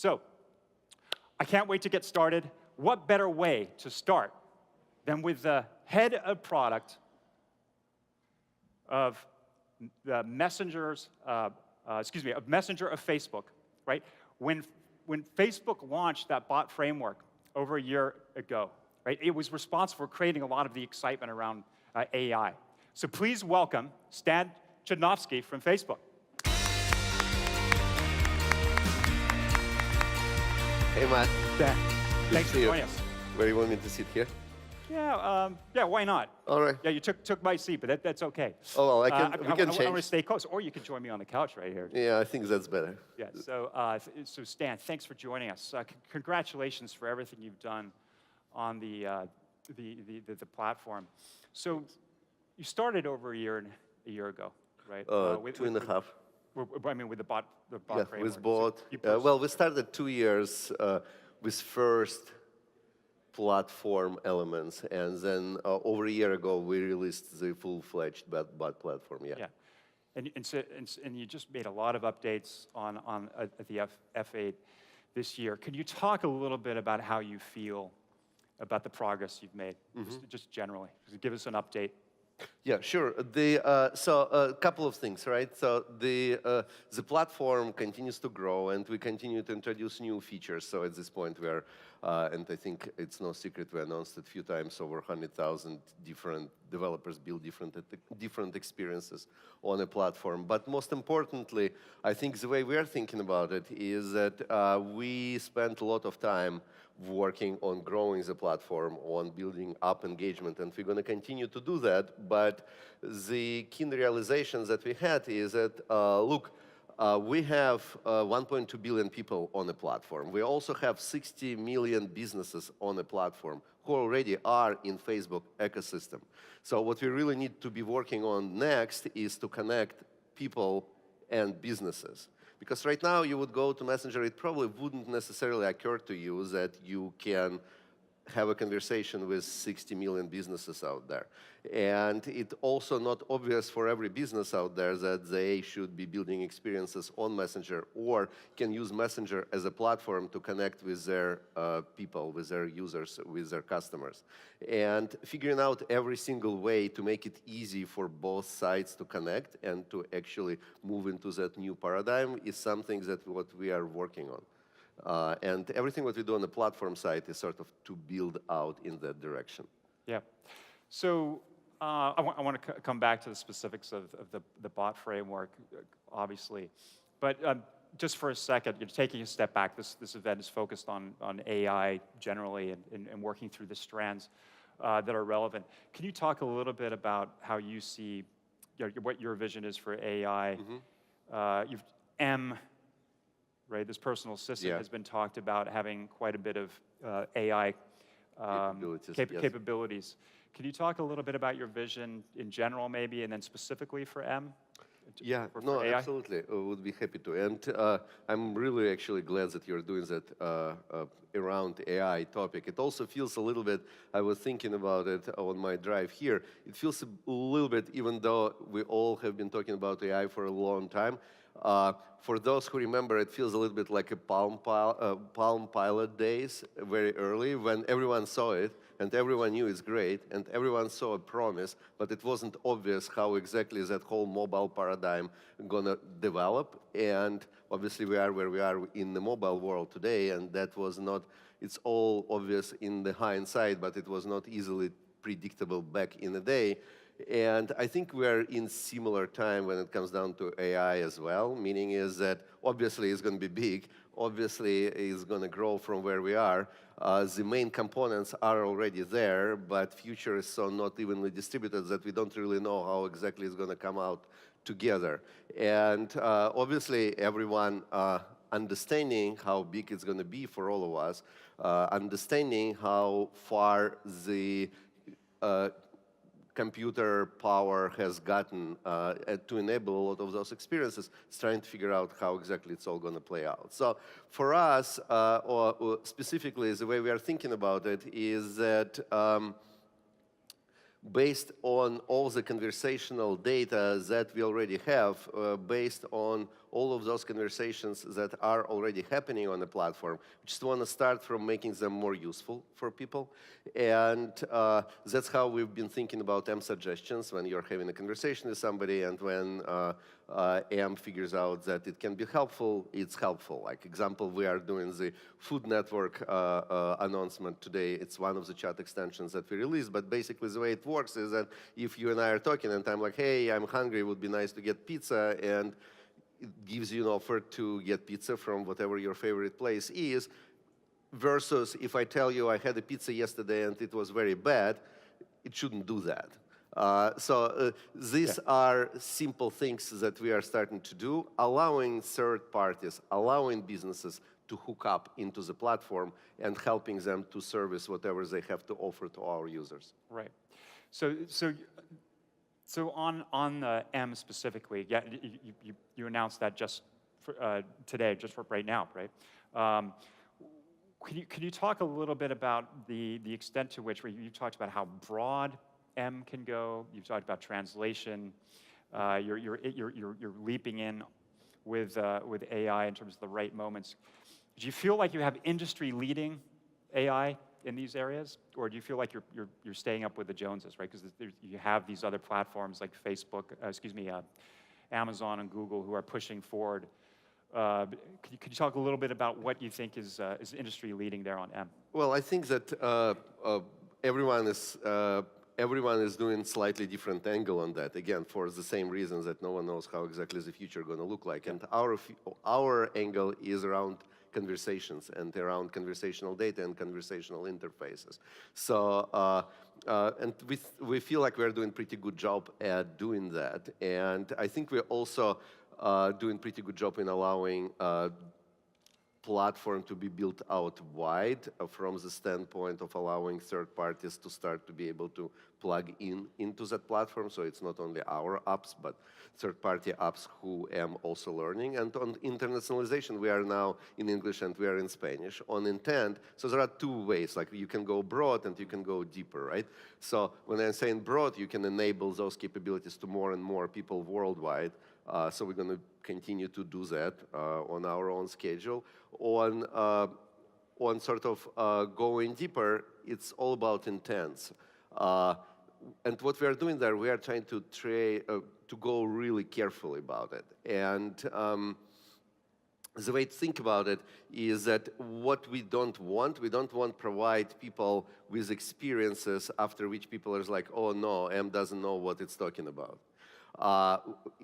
So, I can't wait to get started. What better way to start than with the head of product of the Messenger of Facebook, right? When Facebook launched that bot framework over a year ago, right, it was responsible for creating a lot of the excitement around AI. So please welcome Stan Chudnovsky from Facebook. Hey, Matt. Stan, thanks for joining us. Where do you want me to sit here? Yeah, why not? All right. Yeah, you took my seat, but that's okay. Oh, well, we can change. I want to stay close, or you can join me on the couch right here. Yeah, I think that's better. Yeah, so Stan, thanks for joining us. Congratulations for everything you've done on the platform. So you started over a year ago, right? 2.5. I mean, with the bot Yeah, framework. with bot. Well, we started 2 years with first platform elements, and then over a year ago we released the full-fledged bot platform. Yeah. And you just made a lot of updates on the F8 this year. Can you talk a little bit about how you feel about the progress you've made, just generally? Give us an update. Yeah, sure. So a couple of things, right? So the platform continues to grow, and we continue to introduce new features. So at this point, we are, and I think it's no secret, we announced it a few times, over 100,000 different developers build different experiences on a platform. But most importantly, I think the way we are thinking about it is that we spent a lot of time working on growing the platform, on building up engagement, and we're going to continue to do that. But the key realizations that we had is that, look, we have 1.2 billion people on the platform. We also have 60 million businesses on the platform who already are in Facebook ecosystem. So what we really need to be working on next is to connect people and businesses. Because right now, you would go to Messenger, it probably wouldn't necessarily occur to you that you can have a conversation with 60 million businesses out there. And it's also not obvious for every business out there that they should be building experiences on Messenger or can use Messenger as a platform to connect with their people, with their users, with their customers. And figuring out every single way to make it easy for both sides to connect and to actually move into that new paradigm is something that what we are working on. And everything what we do on the platform side is sort of to build out in that direction. Yeah. So I want to come back to the specifics of the bot framework, obviously. But just for a second, you're taking a step back. This event is focused on AI generally and working through the strands that are relevant. Can you talk a little bit about how you see what your vision is for AI? You've right, this personal assistant has been talked about having quite a bit of AI capabilities. Can you talk a little bit about your vision in general, maybe, and then specifically for M? Yeah, no, AI? Absolutely. I would be happy to. And I'm really actually glad that you're doing that around AI topic. It also feels a little bit, I was thinking about it on my drive here, it feels a little bit, even though we all have been talking about AI for a long time, for those who remember, it feels a little bit like a Palm Pilot days, very early, when everyone saw it, and everyone knew it's great, and everyone saw a promise, but it wasn't obvious how exactly that whole mobile paradigm gonna develop. And obviously, we are where we are in the mobile world today, and that was not, it's all obvious in the hindsight, but it was not easily predictable back in the day. And I think we're in similar time when it comes down to AI as well, meaning is that obviously it's going to be big, obviously it's going to grow from where we are. The main components are already there, but future is so not evenly distributed that we don't really know how exactly it's going to come out together. And obviously everyone understanding how big it's going to be for all of us, understanding how far the computer power has gotten to enable a lot of those experiences, trying to figure out how exactly it's all going to play out. So for us, or specifically the way we are thinking about it, is that based on all the conversational data that we already have, based on all of those conversations that are already happening on the platform. We just want to start from making them more useful for people. And that's how we've been thinking about M suggestions when you're having a conversation with somebody, and when M figures out that it can be helpful, it's helpful. Like example, we are doing the Food Network announcement today. It's one of the chat extensions that we released, but basically the way it works is that if you and I are talking and I'm like, hey, I'm hungry, it would be nice to get pizza, and it gives you an offer to get pizza from whatever your favorite place is, versus if I tell you I had a pizza yesterday and it was very bad, it shouldn't do that. These are simple things that we are starting to do, allowing third parties, allowing businesses to hook up into the platform and helping them to service whatever they have to offer to our users. Right. So on M specifically, yeah, you announced that just for, today, just for right now, right? Could you talk a little bit about the extent to which, where you talked about how broad M can go? You've talked about translation. You're leaping in with AI in terms of the right moments. Do you feel like you have industry-leading AI in these areas, or do you feel like you're staying up with the Joneses, right? Because you have these other platforms like Facebook, Amazon and Google who are pushing forward. Could you talk a little bit about what you think is industry-leading there on M? Well, I think that everyone is doing slightly different angle on that. Again, for the same reasons that no one knows how exactly the future going to look like. And our angle is around conversations and around conversational data and conversational interfaces. So, and we feel like we're doing a pretty good job at doing that. And I think we're also doing a pretty good job in allowing platform to be built out wide from the standpoint of allowing third parties to start to be able to plug into that platform. So it's not only our apps, but third-party apps who am also learning. And on internationalization, we are now in English and we are in Spanish. On intent, so there are two ways, like you can go broad and you can go deeper, right? So when I'm saying broad, you can enable those capabilities to more and more people worldwide. So we're going to continue to do that on our own schedule. On sort of going deeper, it's all about intents. And what we are doing there, we are trying to go really carefully about it. And the way to think about it is that what we don't want to provide people with experiences after which people are like, oh no, M doesn't know what it's talking about.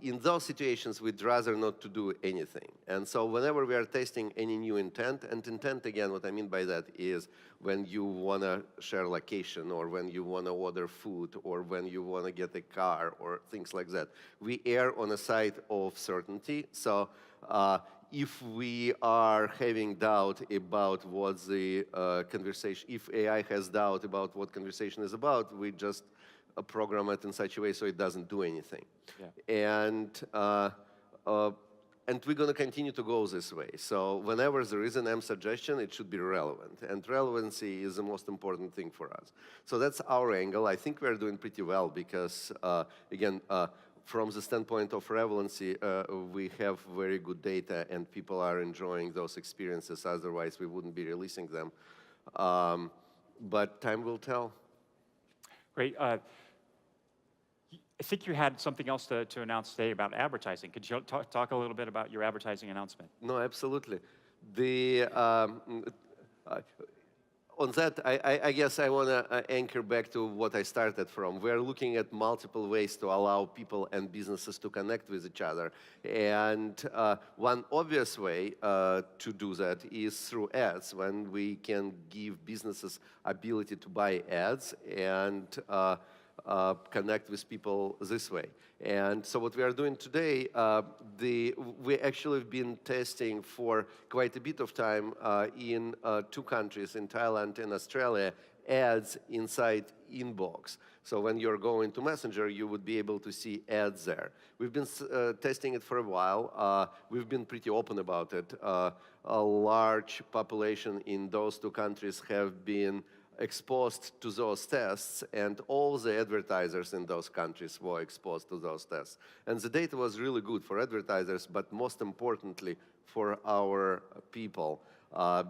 In those situations, we'd rather not to do anything. And so whenever we are testing any new intent, and intent, again, what I mean by that is when you want to share location, or when you want to order food, or when you want to get a car, or things like that, we err on a side of certainty. So if we are having doubt about what the conversation, if AI has doubt about what conversation is about, we just program it in such a way so it doesn't do anything. Yeah. And we're going to continue to go this way. So whenever there is an M suggestion, it should be relevant. And relevancy is the most important thing for us. So that's our angle. I think we're doing pretty well because, again, from the standpoint of relevancy, we have very good data and people are enjoying those experiences. Otherwise, we wouldn't be releasing them. But time will tell. Great. I think you had something else to announce today about advertising. Could you talk a little bit about your advertising announcement? No, absolutely. On that, I guess I want to anchor back to what I started from. We're looking at multiple ways to allow people and businesses to connect with each other. And one obvious way to do that is through ads, when we can give businesses ability to buy ads and connect with people this way. And so what we are doing today, we actually have been testing for quite a bit of time in 2 countries, in Thailand and Australia, ads inside inbox. So when you're going to Messenger, you would be able to see ads there. We've been testing it for a while. We've been pretty open about it. A large population in those 2 countries have been exposed to those tests, and all the advertisers in those countries were exposed to those tests. And the data was really good for advertisers, but most importantly for our people,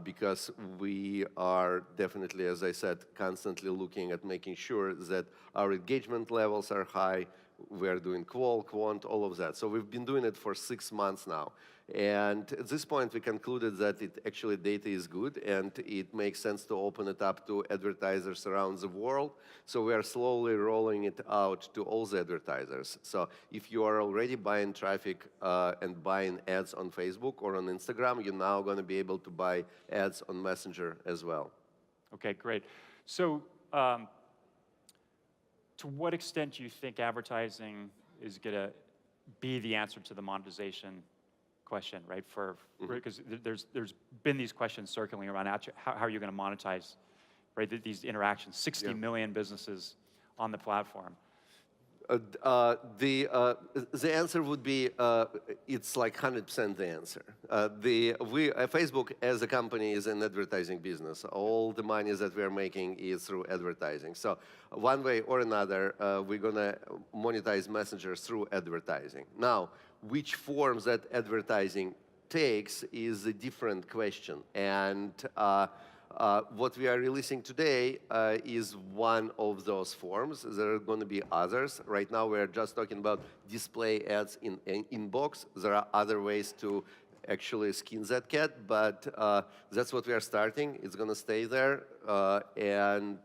because we are definitely, as I said, constantly looking at making sure that our engagement levels are high, we're doing quant, all of that. So we've been doing it for 6 months now. And at this point, we concluded that actually data is good, and it makes sense to open it up to advertisers around the world. So we are slowly rolling it out to all the advertisers. So if you are already buying traffic and buying ads on Facebook or on Instagram, you're now going to be able to buy ads on Messenger as well. Okay, great. So to what extent do you think advertising is going to be the answer to the monetization question, right? Because there's been these questions circling around how are you going to monetize, right? These interactions, 60 million businesses on the platform. The answer would be it's like 100% the answer. Facebook as a company is an advertising business. All the money that we are making is through advertising. So one way or another, we're going to monetize Messenger through advertising. Now, which forms that advertising takes is a different question. And what we are releasing today is one of those forms. There are going to be others. Right now, we're just talking about display ads in inbox. There are other ways to actually skin that cat, but that's what we are starting. It's going to stay there, and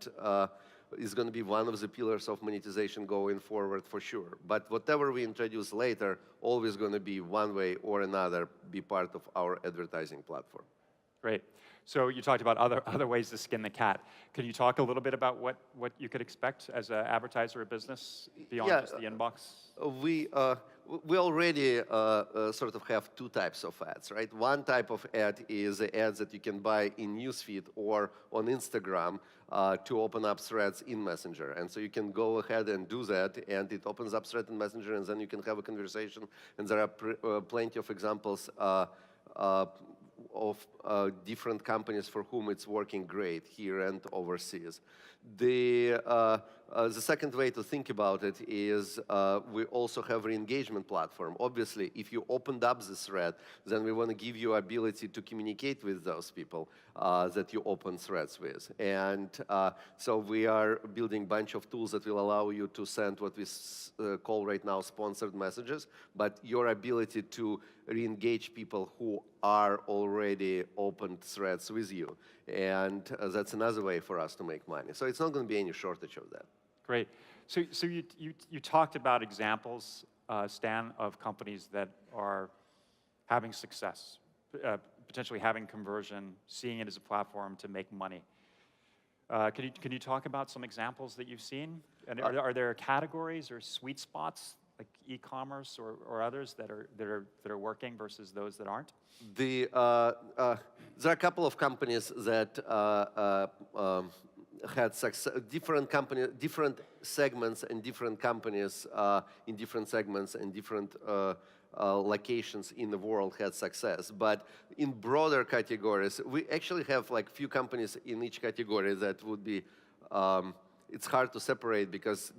is going to be one of the pillars of monetization going forward for sure. But whatever we introduce later, always going to be one way or another be part of our advertising platform. Great. So you talked about other ways to skin the cat. Can you talk a little bit about what you could expect as an advertiser or business beyond just the inbox? We already sort of have two types of ads, right? One type of ad is the ads that you can buy in Newsfeed or on Instagram to open up threads in Messenger. And so you can go ahead and do that, and it opens up thread in Messenger, and then you can have a conversation. And there are plenty of examples of different companies for whom it's working great here and overseas. The second way to think about it is we also have an engagement platform. Obviously, if you opened up this thread, then we want to give you ability to communicate with those people that you open threads with. And so we are building a bunch of tools that will allow you to send what we call right now sponsored messages, but your ability to re-engage people who are already opened threads with you. And that's another way for us to make money. So it's not going to be any shortage of that. Great. So you talked about examples, Stan, of companies that are having success, potentially having conversion, seeing it as a platform to make money. Can you talk about some examples that you've seen? And are there categories or sweet spots like e-commerce or others that are working versus those that aren't? There are a couple of companies that had success. Different segments and different companies in different segments and different locations in the world had success. But in broader categories, we actually have like few companies in each category that would be. It's hard to separate because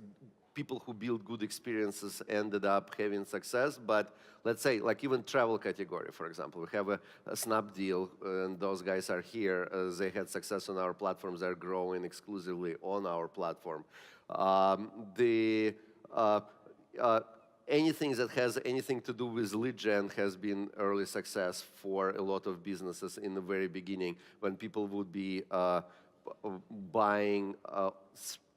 people who build good experiences ended up having success. But let's say, like even travel category, for example, we have a Snapdeal, and those guys are here. They had success on our platforms. They're growing exclusively on our platform. Anything that has anything to do with lead gen has been early success for a lot of businesses in the very beginning when people would be buying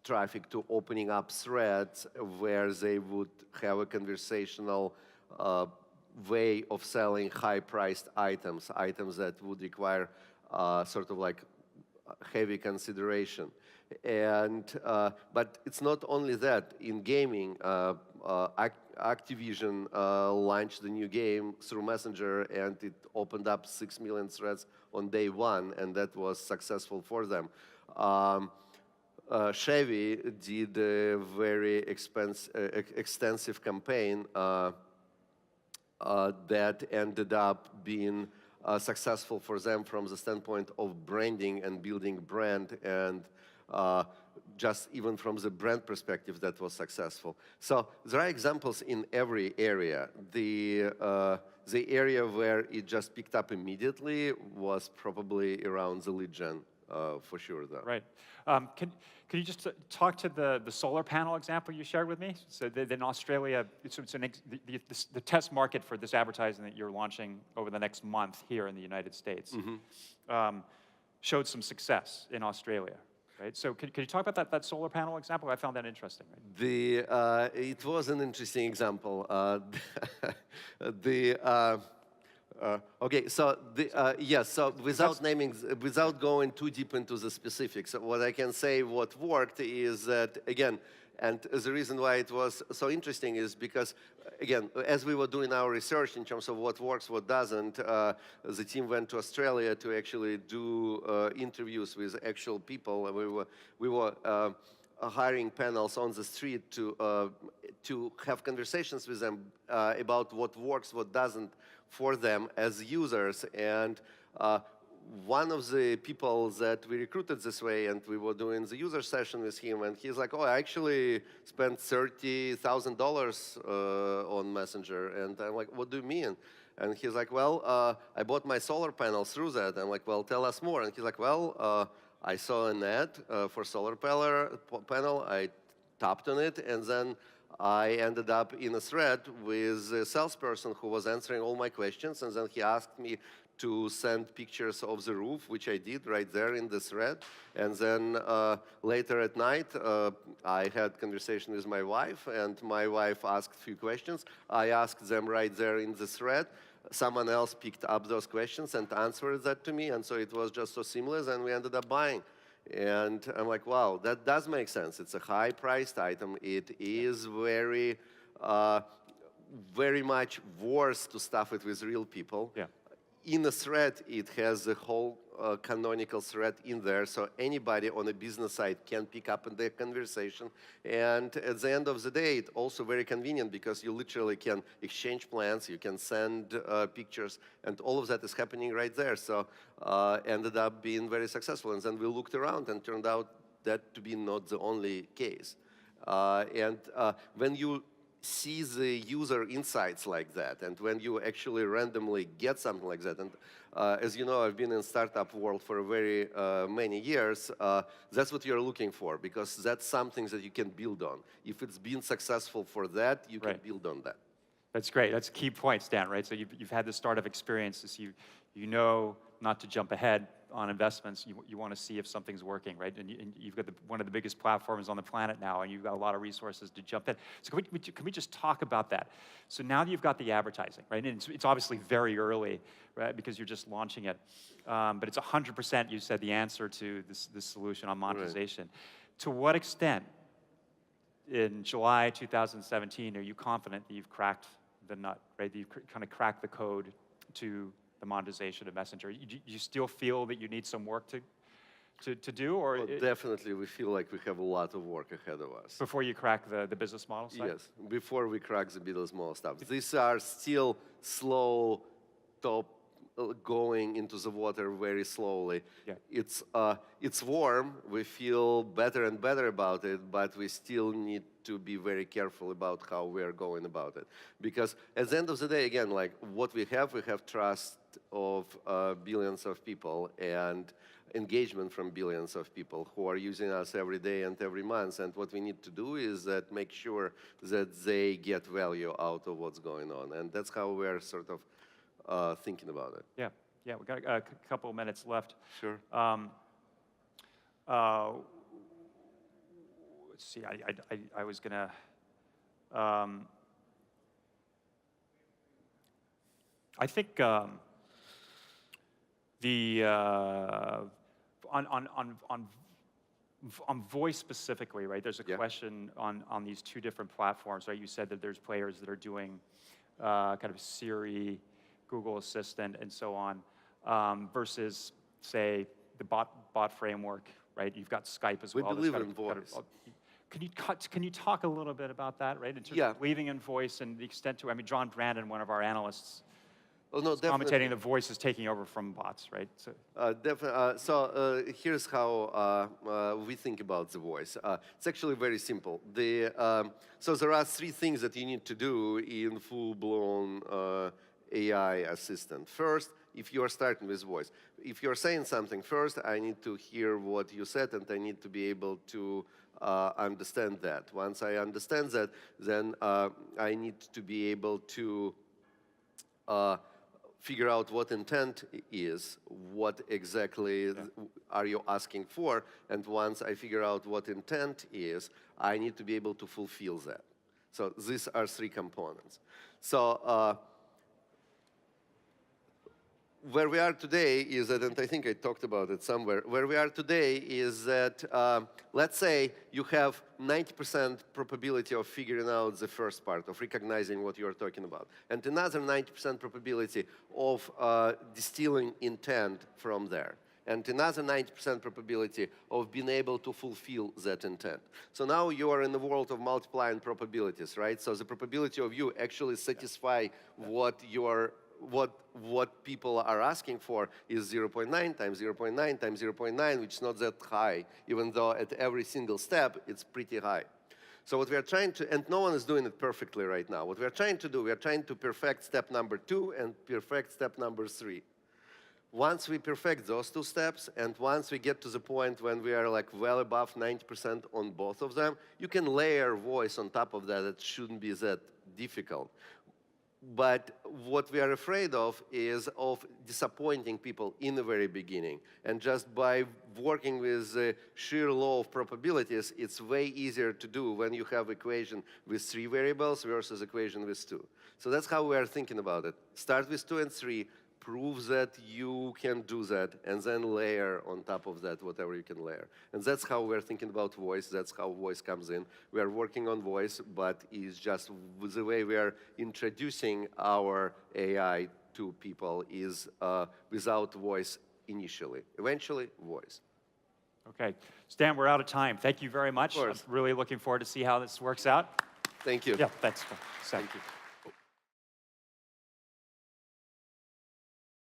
traffic to opening up threads where they would have a conversational way of selling high-priced items that would require sort of like heavy consideration. And but it's not only that. In gaming, Activision launched the new game through Messenger, and it opened up 6 million threads on day one, and that was successful for them. Chevy did a very extensive campaign that ended up being successful for them from the standpoint of branding and building brand and just even from the brand perspective that was successful. So there are examples in every area. The area where it just picked up immediately was probably around the lead gen, for sure, though. Right. Can you just talk to the solar panel example you shared with me? So in Australia, it's the test market for this advertising that you're launching over the next month here in the United States showed some success in Australia, right? So can you talk about that solar panel example? I found that interesting. Right? It was an interesting example. Okay, so yes, so without going too deep into the specifics, what I can say what worked is that, again, and the reason why it was so interesting is because, again, as we were doing our research in terms of what works, what doesn't, the team went to Australia to actually do interviews with actual people. And we were hiring panels on the street to have conversations with them about what works, what doesn't for them as users. And one of the people that we recruited this way, and we were doing the user session with him, and he's like, oh, I actually spent $30,000 on Messenger. And I'm like, what do you mean? And he's like, well, I bought my solar panel through that. I'm like, well, tell us more. And he's like, well, I saw an ad for solar panel. I tapped on it, and then I ended up in a thread with a salesperson who was answering all my questions, and then he asked me to send pictures of the roof, which I did right there in the thread. And then later at night, I had conversation with my wife, and my wife asked a few questions. I asked them right there in the thread. Someone else picked up those questions and answered that to me, and so it was just so seamless, and we ended up buying. And I'm like, wow, that does make sense. It's a high-priced item. It is very, very much worth to stuff it with real people. Yeah. In a thread, it has the whole canonical thread in there, so anybody on a business side can pick up in the conversation. And at the end of the day, it's also very convenient because you literally can exchange plans, you can send pictures, and all of that is happening right there. So ended up being very successful. And then we looked around and turned out that to be not the only case. When you see the user insights like that, and when you actually randomly get something like that, and as you know, I've been in startup world for very many years, that's what you're looking for, because that's something that you can build on. If it's been successful for that, you can build on that. That's great. That's a key point, Stan, right? So you've had this startup experience, you know not to jump ahead on investments. You want to see if something's working, right? And you've got one of the biggest platforms on the planet now, and you've got a lot of resources to jump in. So can we just talk about that? So now that you've got the advertising, right? And it's obviously very early, right? Because you're just launching it. But it's 100%, you said, the answer to this solution on monetization. Right. To what extent, in July 2017, are you confident that you've cracked the nut, right? That you've kind of cracked the code to the monetization of Messenger? You still feel that you need some work to do, or well, definitely we feel like we have a lot of work ahead of us before you crack the business model side? Yes, before we crack the business model stuff. These are still slow top going into the water very slowly. Yeah. It's warm. We feel better and better about it, but we still need to be very careful about how we are going about it. Because at the end of the day, again, like what we have trust of billions of people and engagement from billions of people who are using us every day and every month. And what we need to do is that make sure that they get value out of what's going on. And that's how we're sort of thinking about it. Yeah, yeah, we got a couple of minutes left. Sure. Let's see, I was gonna, I think on voice specifically, right? There's a question on these two different platforms, right? You said that there's players that are doing kind of Siri, Google Assistant, and so on, versus, say, the bot framework, right? You've got Skype as well. We believe in voice. Can you talk a little bit about that, right? In terms of believing in voice and the extent to, I mean, John Brandon, one of our analysts, Oh, no, definitely. commentating, the voice is taking over from bots, right? So, Here's how we think about the voice. It's actually very simple. So there are three things that you need to do in full-blown AI assistant. First, if you are starting with voice, if you're saying something first, I need to hear what you said, and I need to be able to understand that. Once I understand that, then I need to be able to figure out what intent is, what exactly are you asking for, and once I figure out what intent is, I need to be able to fulfill that. So these are three components. So where we are today is that, and I think I talked about it somewhere, where we are today is that, let's say you have 90% probability of figuring out the first part, of recognizing what you're talking about, and another 90% probability of distilling intent from there, and another 90% probability of being able to fulfill that intent. So now you are in the world of multiplying probabilities, right? So the probability of you actually satisfy what people are asking for is 0.9 times 0.9 times 0.9, which is not that high, even though at every single step, it's pretty high. So what we are trying to, and no one is doing it perfectly right now. What we are trying to do, we are trying to perfect step number 2 and perfect step number 3. Once we perfect those two steps, and once we get to the point when we are like well above 90% on both of them, you can layer voice on top of that. It shouldn't be that difficult. But what we are afraid of is of disappointing people in the very beginning. And just by working with the sheer law of probabilities, it's way easier to do when you have equation with 3 variables versus equation with 2. So that's how we are thinking about it. Start with 2 and 3, prove that you can do that, and then layer on top of that whatever you can layer. And that's how we're thinking about voice. That's how voice comes in. We are working on voice, but it's just the way we are introducing our AI to people is without voice initially. Eventually, voice. okay. Stan, we're out of time. Thank you very much. Of course. I'm really looking forward to see how this works out. Thank you. Yeah, thanks. Thank you.